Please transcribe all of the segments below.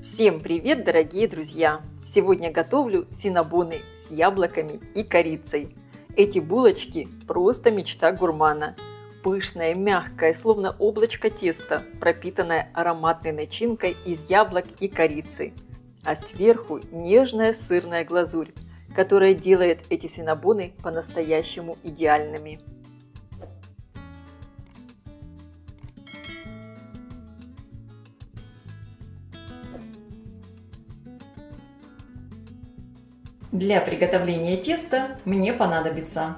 Всем привет, дорогие друзья! Сегодня готовлю синнабоны с яблоками и корицей. Эти булочки просто мечта гурмана. Пышное, мягкое, словно облачко теста, пропитанное ароматной начинкой из яблок и корицы. А сверху нежная сырная глазурь, которая делает эти синнабоны по-настоящему идеальными. Для приготовления теста мне понадобится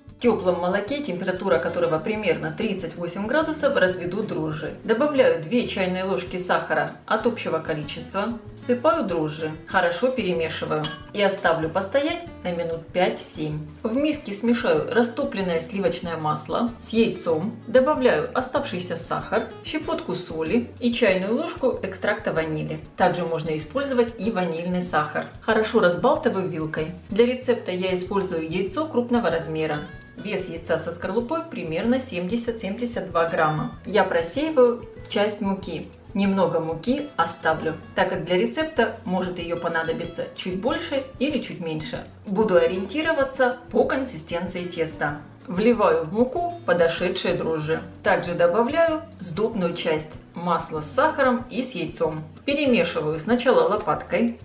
в теплом молоке, температура которого примерно 38 градусов, разведу дрожжи. Добавляю 2 чайные ложки сахара от общего количества, всыпаю дрожжи, хорошо перемешиваю и оставлю постоять на минут 5-7. В миске смешаю растопленное сливочное масло с яйцом, добавляю оставшийся сахар, щепотку соли и чайную ложку экстракта ванили. Также можно использовать и ванильный сахар. Хорошо разбалтываю вилкой. Для рецепта я использую яйцо крупного размера. Вес яйца со скорлупой примерно 70-72 грамма. Я просеиваю часть муки. Немного муки оставлю, так как для рецепта может ее понадобиться чуть больше или чуть меньше. Буду ориентироваться по консистенции теста. Вливаю в муку подошедшие дрожжи. Также добавляю сдобную часть – масло с сахаром и с яйцом. Перемешиваю сначала лопаткой.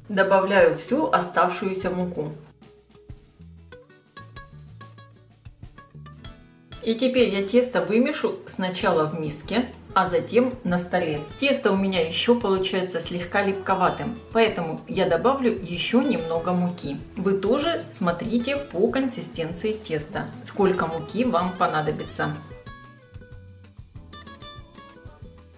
Добавляю всю оставшуюся муку. И теперь я тесто вымешу сначала в миске, а затем на столе. Тесто у меня еще получается слегка липковатым, поэтому я добавлю еще немного муки. Вы тоже смотрите по консистенции теста, сколько муки вам понадобится.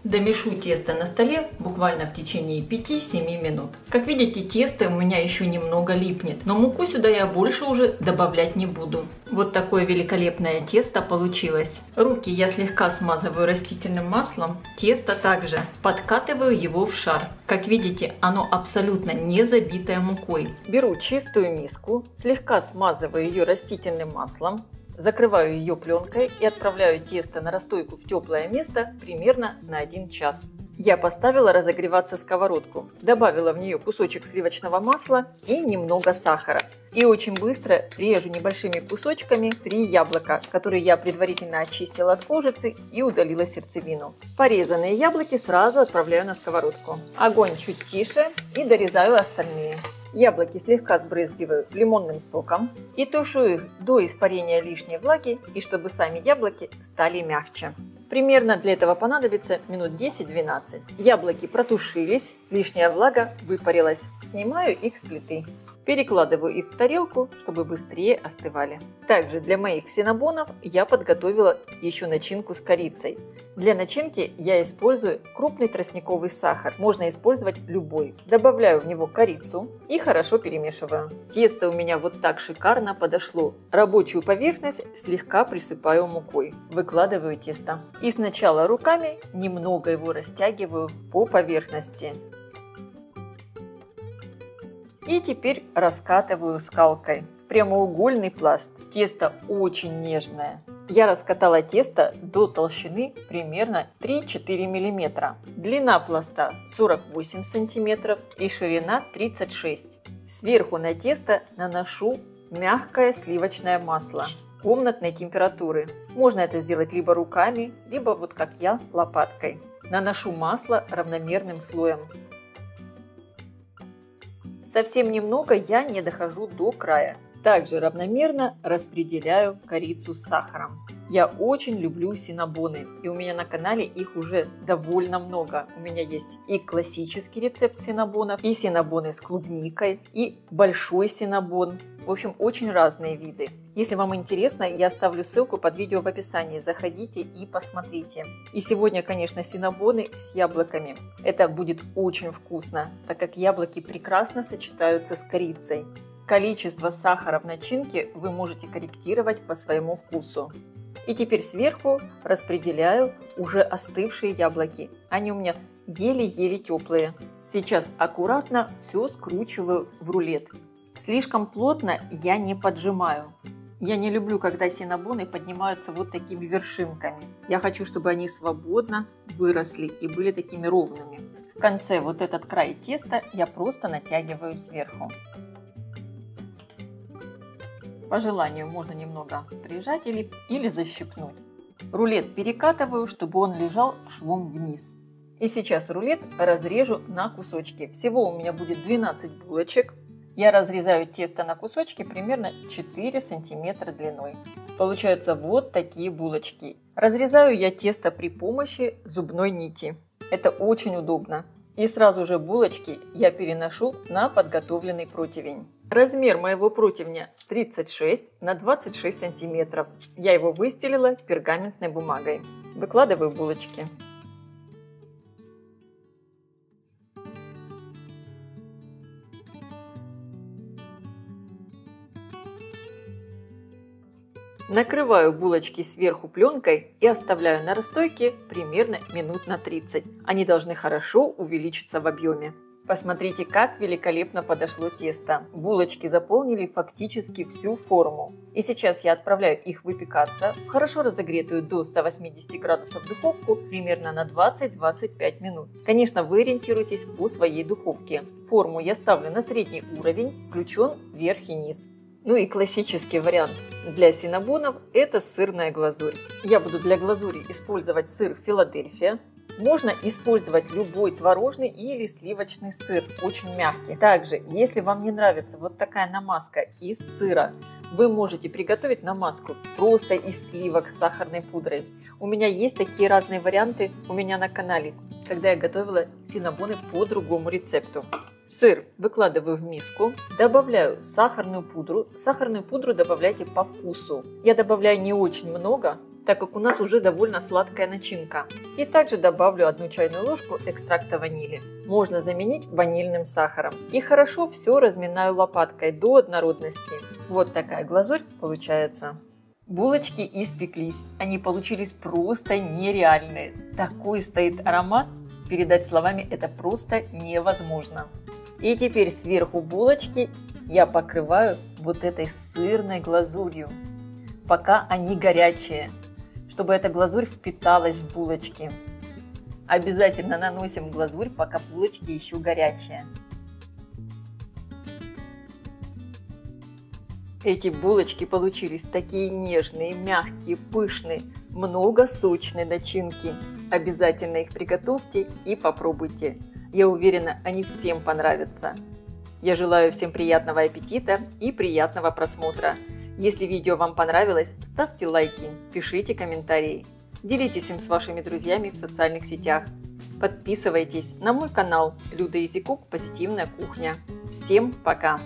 Домешу тесто на столе буквально в течение 5-7 минут. Как видите, тесто у меня еще немного липнет, но муку сюда я больше уже добавлять не буду. Вот такое великолепное тесто получилось. Руки я слегка смазываю растительным маслом, тесто также. Подкатываю его в шар. Как видите, оно абсолютно не забитое мукой. Беру чистую миску, слегка смазываю ее растительным маслом. Закрываю ее пленкой и отправляю тесто на расстойку в теплое место примерно на 1 час. Я поставила разогреваться сковородку, добавила в нее кусочек сливочного масла и немного сахара. И очень быстро режу небольшими кусочками 3 яблока, которые я предварительно очистила от кожицы и удалила сердцевину. Порезанные яблоки сразу отправляю на сковородку. Огонь чуть тише и дорезаю остальные. Яблоки слегка сбрызгиваю лимонным соком и тушу их до испарения лишней влаги и чтобы сами яблоки стали мягче. Примерно для этого понадобится минут 10-12. Яблоки протушились, лишняя влага выпарилась. Снимаю их с плиты. Перекладываю их в тарелку, чтобы быстрее остывали. Также для моих синнабонов я подготовила еще начинку с корицей. Для начинки я использую крупный тростниковый сахар, можно использовать любой. Добавляю в него корицу и хорошо перемешиваю. Тесто у меня вот так шикарно подошло. Рабочую поверхность слегка присыпаю мукой. Выкладываю тесто. И сначала руками немного его растягиваю по поверхности. И теперь раскатываю скалкой в прямоугольный пласт. Тесто очень нежное. Я раскатала тесто до толщины примерно 3-4 мм. Длина пласта 48 см и ширина 36 см. Сверху на тесто наношу мягкое сливочное масло комнатной температуры. Можно это сделать либо руками, либо вот как я, лопаткой. Наношу масло равномерным слоем. Совсем немного, я не дохожу до края. Также равномерно распределяю корицу с сахаром. Я очень люблю синнабоны, и у меня на канале их уже довольно много. У меня есть и классический рецепт синнабонов, и синнабоны с клубникой, и большой синнабон. В общем, очень разные виды. Если вам интересно, я оставлю ссылку под видео в описании. Заходите и посмотрите. И сегодня, конечно, синнабоны с яблоками. Это будет очень вкусно, так как яблоки прекрасно сочетаются с корицей. Количество сахара в начинке вы можете корректировать по своему вкусу. И теперь сверху распределяю уже остывшие яблоки. Они у меня еле-еле теплые. Сейчас аккуратно все скручиваю в рулет. Слишком плотно я не поджимаю. Я не люблю, когда синнабоны поднимаются вот такими вершинками. Я хочу, чтобы они свободно выросли и были такими ровными. В конце вот этот край теста я просто натягиваю сверху. По желанию можно немного прижать или защипнуть. Рулет перекатываю, чтобы он лежал швом вниз. И сейчас рулет разрежу на кусочки. Всего у меня будет 12 булочек. Я разрезаю тесто на кусочки примерно 4 сантиметра длиной. Получаются вот такие булочки. Разрезаю я тесто при помощи зубной нити. Это очень удобно. И сразу же булочки я переношу на подготовленный противень. Размер моего противня 36 на 26 сантиметров. Я его выстелила пергаментной бумагой. Выкладываю булочки. Накрываю булочки сверху пленкой и оставляю на расстойке примерно минут на 30. Они должны хорошо увеличиться в объеме. Посмотрите, как великолепно подошло тесто. Булочки заполнили фактически всю форму. И сейчас я отправляю их выпекаться в хорошо разогретую до 180 градусов духовку примерно на 20-25 минут. Конечно, вы ориентируйтесь по своей духовке. Форму я ставлю на средний уровень, включен верх и низ. Ну и классический вариант для синнабонов – это сырная глазурь. Я буду для глазури использовать сыр Филадельфия. Можно использовать любой творожный или сливочный сыр, очень мягкий. Также, если вам не нравится вот такая намазка из сыра, вы можете приготовить намазку просто из сливок с сахарной пудрой. У меня есть такие разные варианты у меня на канале, когда я готовила синнабоны по другому рецепту. Сыр выкладываю в миску, добавляю сахарную пудру. Сахарную пудру добавляйте по вкусу. Я добавляю не очень много, так как у нас уже довольно сладкая начинка. И также добавлю 1 чайную ложку экстракта ванили. Можно заменить ванильным сахаром. И хорошо все разминаю лопаткой до однородности. Вот такая глазурь получается. Булочки испеклись. Они получились просто нереальные. Такой стоит аромат. Передать словами это просто невозможно. И теперь сверху булочки я покрываю вот этой сырной глазурью, пока они горячие, чтобы эта глазурь впиталась в булочки. Обязательно наносим глазурь, пока булочки еще горячие. Эти булочки получились такие нежные, мягкие, пышные, много сочной начинки. Обязательно их приготовьте и попробуйте. Я уверена, они всем понравятся. Я желаю всем приятного аппетита и приятного просмотра. Если видео вам понравилось, ставьте лайки, пишите комментарии, делитесь им с вашими друзьями в социальных сетях. Подписывайтесь на мой канал Люда Изикук Позитивная кухня. Всем пока!